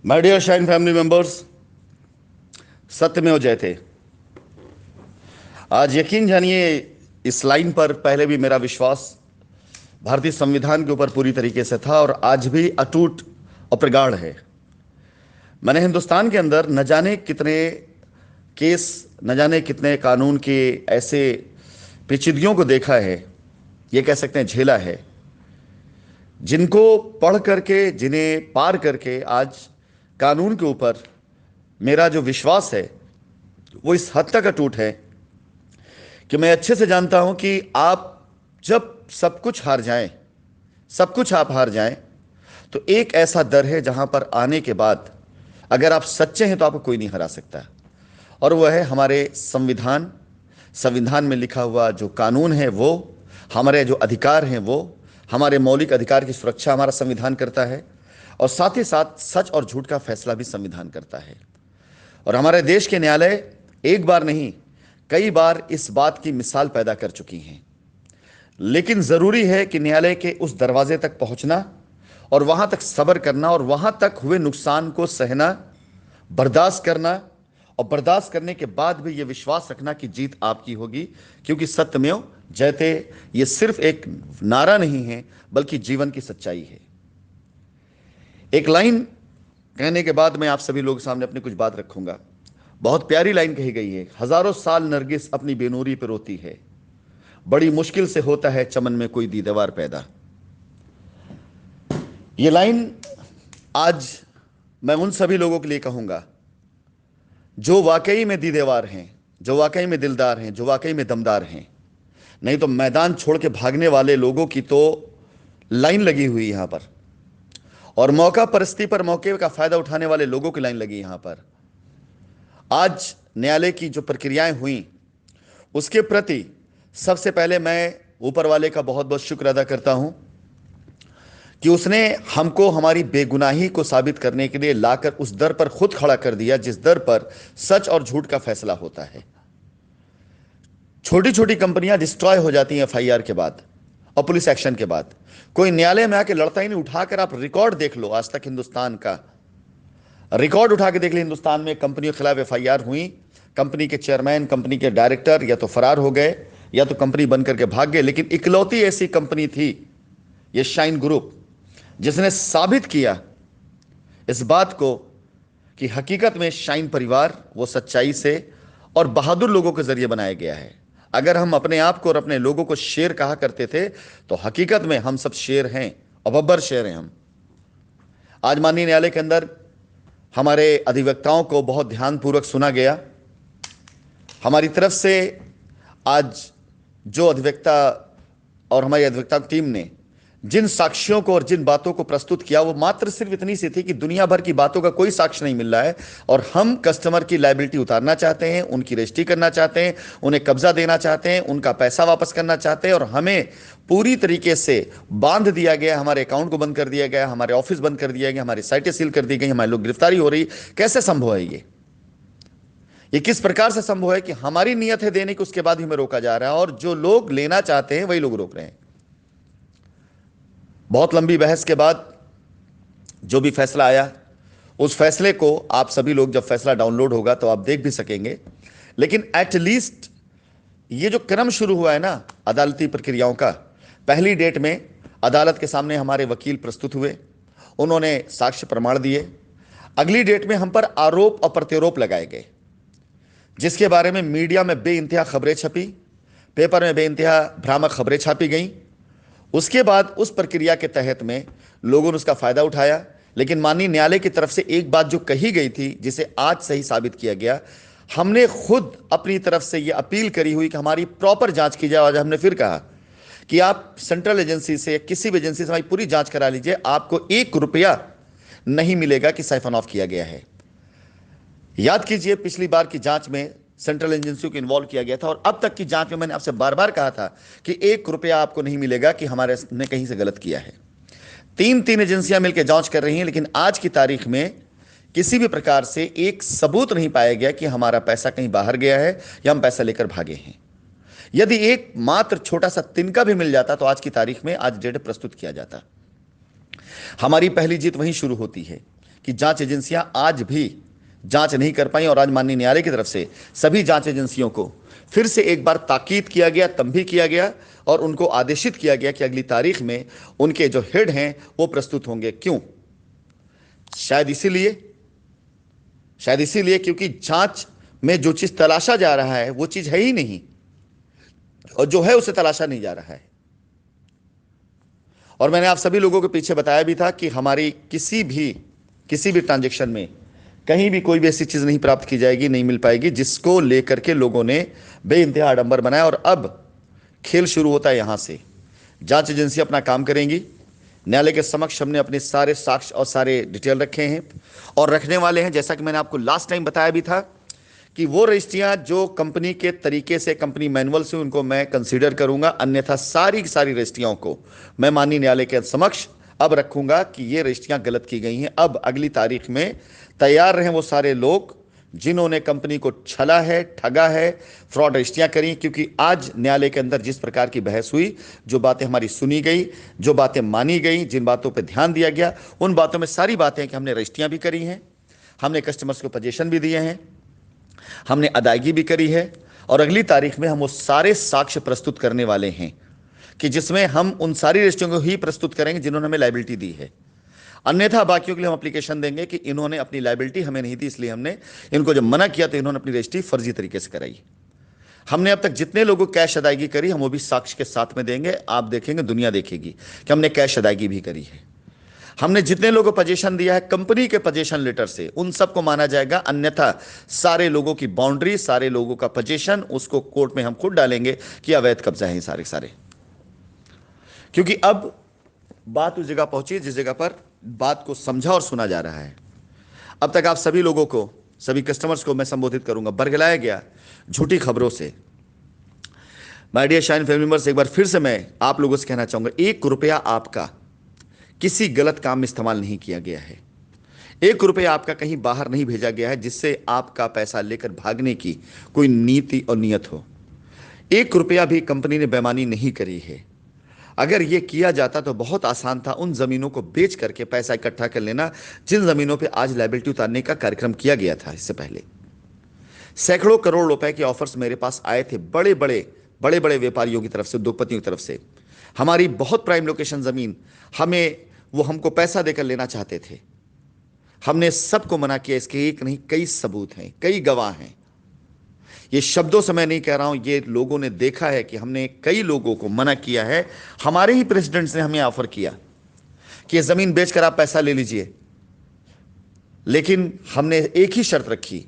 My dear shine family members, सत्यमेव जयते। आज यकीन जानिए, इस लाइन पर पहले भी मेरा विश्वास भारतीय संविधान के ऊपर पूरी तरीके से था और आज भी अटूट और प्रगाढ़ है। मैंने हिंदुस्तान के अंदर न जाने कितने केस, न जाने कितने कानून के ऐसे पेचीदगियों को देखा है, ये कह सकते हैं झेला है, जिनको पढ़ करके, जिन्हें पार करके आज कानून के ऊपर मेरा जो विश्वास है वो इस हद तक अटूट है कि मैं अच्छे से जानता हूं कि आप जब सब कुछ हार जाएं, सब कुछ आप हार जाएं, तो एक ऐसा दर है जहां पर आने के बाद अगर आप सच्चे हैं तो आपको कोई नहीं हरा सकता। और वह है हमारे संविधान। संविधान में लिखा हुआ जो कानून है, वो हमारे जो अधिकार हैं, वो हमारे मौलिक अधिकार की सुरक्षा हमारा संविधान करता है और साथ ही साथ सच और झूठ का फैसला भी संविधान करता है। और हमारे देश के न्यायालय एक बार नहीं, कई बार इस बात की मिसाल पैदा कर चुकी हैं। लेकिन जरूरी है कि न्यायालय के उस दरवाजे तक पहुंचना और वहां तक सब्र करना और वहां तक हुए नुकसान को सहना, बर्दाश्त करना और बर्दाश्त करने के बाद भी यह विश्वास रखना कि जीत आपकी होगी, क्योंकि सत्यमेव जयते यह सिर्फ एक नारा नहीं है बल्कि जीवन की सच्चाई है। एक लाइन कहने के बाद मैं आप सभी लोगों के सामने अपनी कुछ बात रखूंगा। बहुत प्यारी लाइन कही गई है, हजारों साल नरगिस अपनी बेनूरी पे रोती है, बड़ी मुश्किल से होता है चमन में कोई दीदार पैदा। ये लाइन आज मैं उन सभी लोगों के लिए कहूंगा जो वाकई में दीदेवार हैं, जो वाकई में दिलदार हैं, जो वाकई में दमदार हैं। नहीं तो मैदान छोड़ के भागने वाले लोगों की तो लाइन लगी हुई यहां पर, और मौका परस्ती पर मौके का फायदा उठाने वाले लोगों की लाइन लगी यहां पर। आज न्यायालय की जो प्रक्रियाएं हुई उसके प्रति सबसे पहले मैं ऊपर वाले का बहुत बहुत शुक्र अदा करता हूं कि उसने हमको हमारी बेगुनाही को साबित करने के लिए लाकर उस दर पर खुद खड़ा कर दिया जिस दर पर सच और झूठ का फैसला होता है। छोटी छोटी कंपनियां डिस्ट्रॉय हो जाती हैं एफआईआर के बाद और पुलिस एक्शन के बाद। कोई न्यायालय में आके लड़ता ही नहीं। उठाकर आप रिकॉर्ड देख लो, आज तक हिंदुस्तान का रिकॉर्ड उठा के देख ली, हिंदुस्तान में कंपनियों के खिलाफ एफआईआर हुई, कंपनी के चेयरमैन, कंपनी के डायरेक्टर या तो फरार हो गए या तो कंपनी बंद करके भाग गए। लेकिन इकलौती ऐसी कंपनी थी ये शाइन ग्रुप, जिसने साबित किया इस बात को कि हकीकत में शाइन परिवार वो सच्चाई से और बहादुर लोगों के जरिए बनाया गया है। अगर हम अपने आप को और अपने लोगों को शेर कहा करते थे तो हकीकत में हम सब शेर हैं और बब्बर शेर हैं हम। आज माननीय न्यायालय के अंदर हमारे अधिवक्ताओं को बहुत ध्यानपूर्वक सुना गया। हमारी तरफ से आज जो अधिवक्ता और हमारी अधिवक्ता टीम ने जिन साक्ष्यों को और जिन बातों को प्रस्तुत किया वो मात्र सिर्फ इतनी सी थी कि दुनिया भर की बातों का कोई साक्ष्य नहीं मिल रहा है और हम कस्टमर की लायबिलिटी उतारना चाहते हैं, उनकी रजिस्ट्री करना चाहते हैं, उन्हें कब्जा देना चाहते हैं, उनका पैसा वापस करना चाहते हैं और हमें पूरी तरीके से बांध दिया गया, हमारे अकाउंट को बंद कर दिया गया, हमारे ऑफिस बंद कर दिया गया, हमारी साइटें सील कर दी गई, हमारे लोग गिरफ्तारी हो रही। कैसे संभव है ये किस प्रकार से संभव है कि हमारी नीयत है देने की, उसके बाद ही हमें रोका जा रहा है और जो लोग लेना चाहते हैं वही लोग रोक रहे हैं। बहुत लंबी बहस के बाद जो भी फैसला आया, उस फैसले को आप सभी लोग, जब फैसला डाउनलोड होगा तो आप देख भी सकेंगे। लेकिन एटलीस्ट ये जो क्रम शुरू हुआ है ना अदालती प्रक्रियाओं का, पहली डेट में अदालत के सामने हमारे वकील प्रस्तुत हुए, उन्होंने साक्ष्य प्रमाण दिए। अगली डेट में हम पर आरोप और प्रत्यारोप लगाए गए, जिसके बारे में मीडिया में बेइंतहा खबरें छपी, पेपर में बेइंतहा भ्रामक खबरें छापी गई। उसके बाद उस प्रक्रिया के तहत में लोगों ने उसका फायदा उठाया। लेकिन माननीय न्यायालय की तरफ से एक बात जो कही गई थी, जिसे आज सही साबित किया गया, हमने खुद अपनी तरफ से यह अपील करी हुई कि हमारी प्रॉपर जांच की जाए। आज हमने फिर कहा कि आप सेंट्रल एजेंसी से, किसी भी एजेंसी से हमारी पूरी जांच करा लीजिए, आपको 1 रुपया नहीं मिलेगा कि साइफन ऑफ किया गया है। याद कीजिए, पिछली बार की जांच में सेंट्रल एजेंसियों को इन्वॉल्व किया गया था और अब तक की जांच में मैंने आपसे बार बार कहा था कि 1 रुपया आपको नहीं मिलेगा कि हमारे ने कहीं से गलत किया है। 3 एजेंसियां मिलकर जांच कर रही हैं, लेकिन आज की तारीख में किसी भी प्रकार से एक सबूत नहीं पाया गया कि हमारा पैसा कहीं बाहर गया है या हम पैसा लेकर भागे हैं। यदि एक मात्र छोटा सा तिनका भी मिल जाता तो आज की तारीख में आज डेटा प्रस्तुत किया जाता। हमारी पहली जीत वहीं शुरू होती है कि जांच एजेंसियां आज भी जांच नहीं कर पाई, और आज माननीय न्यायालय की तरफ से सभी जांच एजेंसियों को फिर से एक बार ताकीद किया गया, तंबीह किया गया और उनको आदेशित किया गया कि अगली तारीख में उनके जो हेड हैं वो प्रस्तुत होंगे। क्यों? शायद इसीलिए क्योंकि जांच में जो चीज तलाशा जा रहा है वो चीज है ही नहीं, और जो है उसे तलाशा नहीं जा रहा है। और मैंने आप सभी लोगों के पीछे बताया भी था कि हमारी किसी भी ट्रांजैक्शन में कहीं भी कोई भी ऐसी चीज नहीं प्राप्त की जाएगी, नहीं मिल पाएगी, जिसको लेकर के लोगों ने बेइंतहा आडंबर बनाया। और अब खेल शुरू होता है यहां से। जांच एजेंसी अपना काम करेंगी। न्यायालय के समक्ष हमने अपने सारे साक्ष्य और सारे डिटेल रखे हैं और रखने वाले हैं। जैसा कि मैंने आपको लास्ट टाइम बताया भी था कि वो रजिस्ट्रियां जो कंपनी के तरीके से, कंपनी मैनुअल से, उनको मैं कंसीडर करूंगा, अन्यथा सारी की सारी रजिस्ट्रियों को मैं माननीय न्यायालय के समक्ष अब रखूंगा कि ये रजिस्ट्रियां गलत की गई हैं। अब अगली तारीख में तैयार रहें वो सारे लोग जिन्होंने कंपनी को छला है, ठगा है, फ्रॉड रजिस्ट्रियां करी। क्योंकि आज न्यायालय के अंदर जिस प्रकार की बहस हुई, जो बातें हमारी सुनी गई, जो बातें मानी गई, जिन बातों पर ध्यान दिया गया, उन बातों में सारी बातें कि हमने रजिस्ट्रियां भी करी हैं, हमने कस्टमर्स को पोजीशन भी दिए हैं, हमने अदायगी भी करी है, और अगली तारीख में हम वो सारे साक्ष्य प्रस्तुत करने वाले हैं कि जिसमें हम उन सारी रजिस्ट्रियों को ही प्रस्तुत करेंगे जिन्होंने हमें लायबिलिटी दी है। अन्यथा बाकियों के लिए हम एप्लीकेशन देंगे कि इन्होंने अपनी लायबिलिटी हमें नहीं दी, इसलिए हमने इनको जब मना किया तो इन्होंने अपनी रजिस्ट्री फर्जी तरीके से कराई। हमने अब तक जितने लोगों को कैश अदायगी करी हम वो भी साक्ष्य के साथ में देंगे। आप देखेंगे, दुनिया देखेगी कि हमने कैश अदायगी भी करी है। हमने जितने लोगों को पोजीशन दिया है कंपनी के पोजीशन लेटर से, उन सबको माना जाएगा। अन्यथा सारे लोगों की बाउंड्री, सारे लोगों का पोजीशन, उसको कोर्ट में हम खुद डालेंगे कि अवैध कब्जा है सारे। क्योंकि अब बात उस जगह पहुंची जिस जगह पर बात को समझा और सुना जा रहा है। अब तक आप सभी लोगों को, सभी कस्टमर्स को मैं संबोधित करूंगा, बरगलाया गया झूठी खबरों से। My dear shine family members, एक बार फिर से मैं आप लोगों से कहना चाहूंगा, 1 रुपया आपका किसी गलत काम में इस्तेमाल नहीं किया गया है। 1 रुपया आपका कहीं बाहर नहीं भेजा गया है जिससे आपका पैसा लेकर भागने की कोई नीति और नियत हो। 1 रुपया भी कंपनी ने बेईमानी नहीं करी है। अगर यह किया जाता तो बहुत आसान था उन जमीनों को बेच करके पैसा इकट्ठा कर लेना, जिन जमीनों पे आज लायबिलिटी उतारने का कार्यक्रम किया गया था। इससे पहले सैकड़ों करोड़ रुपए के ऑफर्स मेरे पास आए थे, बड़े बड़े व्यापारियों की तरफ से, उद्योगपतियों की तरफ से। हमारी बहुत प्राइम लोकेशन जमीन वो हमको पैसा देकर लेना चाहते थे। हमने सबको मना किया। इसके एक नहीं, कई सबूत हैं, कई गवाह हैं। ये शब्दों से मैं नहीं कह रहा हूं, ये लोगों ने देखा है कि हमने कई लोगों को मना किया है। हमारे ही प्रेसिडेंट्स ने हमें ऑफर किया कि ये जमीन बेचकर आप पैसा ले लीजिए, लेकिन हमने एक ही शर्त रखी,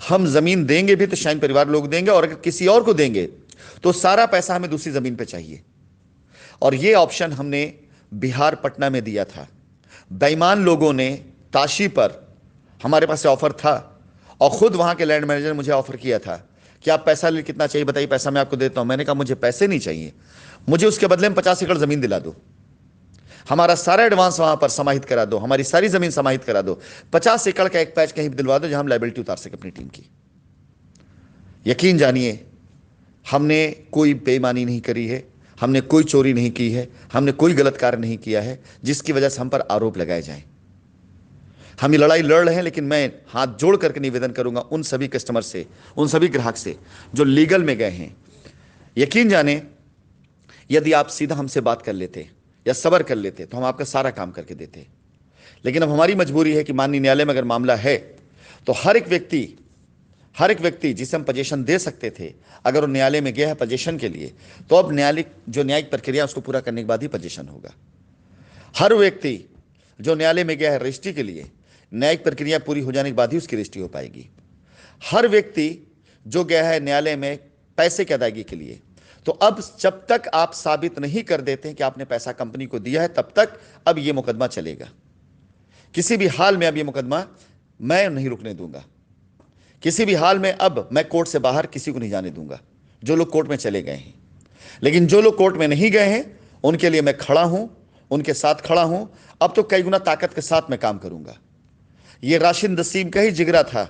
हम जमीन देंगे भी तो शाइन परिवार लोग देंगे, और अगर किसी और को देंगे तो सारा पैसा हमें दूसरी जमीन पे चाहिए। और ये ऑप्शन हमने बिहार पटना में दिया था। बेईमान लोगों ने ताशी पर, हमारे पास ऑफर था, और खुद वहां के लैंड मैनेजर ने मुझे ऑफर किया था कि आप पैसा ले, कितना चाहिए बताइए, पैसा मैं आपको देता हूं। मैंने कहा मुझे पैसे नहीं चाहिए, मुझे उसके बदले में 50 एकड़ जमीन दिला दो, हमारा सारा एडवांस वहां पर समाहित करा दो, हमारी सारी जमीन समाहित करा दो, 50 एकड़ का एक पैच कहीं दिलवा दो जहां हम लायबिलिटी उतार सके अपनी टीम की। यकीन जानिए, हमने कोई बेईमानी नहीं करी है, हमने कोई चोरी नहीं की है, हमने कोई गलत कार्य नहीं किया है जिसकी वजह से हम पर आरोप लगाए जाएं। हम ये लड़ाई लड़ रहे हैं, लेकिन मैं हाथ जोड़ करके निवेदन करूंगा उन सभी कस्टमर से, उन सभी ग्राहक से जो लीगल में गए हैं। यकीन जाने, यदि आप सीधा हमसे बात कर लेते या सब्र कर लेते तो हम आपका सारा काम करके देते। लेकिन अब हमारी मजबूरी है कि माननीय न्यायालय में अगर मामला है तो हर एक व्यक्ति जिसे हम पोजीशन दे सकते थे, अगर वो न्यायालय में गया है पोजीशन के लिए, तो अब न्यायिक प्रक्रिया उसको पूरा करने के बाद ही पोजीशन होगा। हर व्यक्ति जो न्यायालय में गया है रजिस्ट्री के लिए, न्यायिक प्रक्रिया पूरी हो जाने के बाद ही उसकी रजिस्ट्री हो पाएगी। हर व्यक्ति जो गया है न्यायालय में पैसे की अदायगी के लिए, तो अब जब तक आप साबित नहीं कर देते कि आपने पैसा कंपनी को दिया है, तब तक अब यह मुकदमा चलेगा। किसी भी हाल में अब यह मुकदमा मैं नहीं रुकने दूंगा। किसी भी हाल में अब मैं कोर्ट से बाहर किसी को नहीं जाने दूंगा, जो लोग कोर्ट में चले गए हैं। लेकिन जो लोग कोर्ट में नहीं गए हैं उनके लिए मैं खड़ा हूं, उनके साथ खड़ा हूं। अब तो कई गुना ताकत के साथ मैं काम करूंगा। यह राशिद नसीम का ही जिगरा था,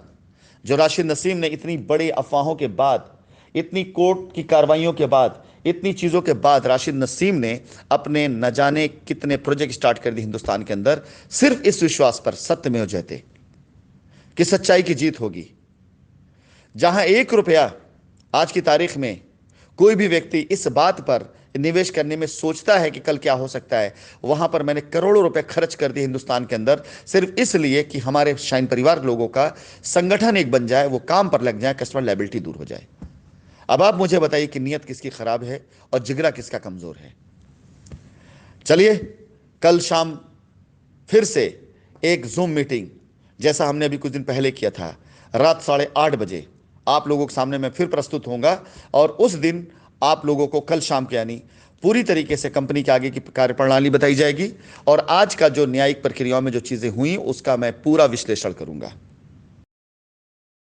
जो राशिद नसीम ने इतनी बड़ी अफवाहों के बाद, इतनी कोर्ट की कार्रवाइयों के बाद, इतनी चीज़ों के बाद राशिद नसीम ने अपने न जाने कितने प्रोजेक्ट स्टार्ट कर दिए हिंदुस्तान के अंदर, सिर्फ इस विश्वास पर, सत्यमेव जयते, कि सच्चाई की जीत होगी। जहां 1 रुपया आज की तारीख में कोई भी व्यक्ति इस बात पर निवेश करने में सोचता है कि कल क्या हो सकता है, वहां पर मैंने करोड़ों रुपए खर्च कर दिए हिंदुस्तान के अंदर, सिर्फ इसलिए कि हमारे शाइन परिवार लोगों का संगठन एक बन जाए, वो काम पर लग जाए, कस्टमर लायबिलिटी दूर हो जाए। अब आप मुझे बताइए कि नीयत किसकी खराब है और जिगरा किसका कमजोर है। चलिए, कल शाम फिर से एक जूम मीटिंग, जैसा हमने अभी कुछ दिन पहले किया था, रात 8:30 बजे आप लोगों के सामने मैं फिर प्रस्तुत होऊंगा, और उस दिन आप लोगों को कल शाम के यानी पूरी तरीके से कंपनी के आगे की कार्यप्रणाली बताई जाएगी, और आज का जो न्यायिक प्रक्रियाओं में जो चीजें हुई उसका मैं पूरा विश्लेषण करूंगा।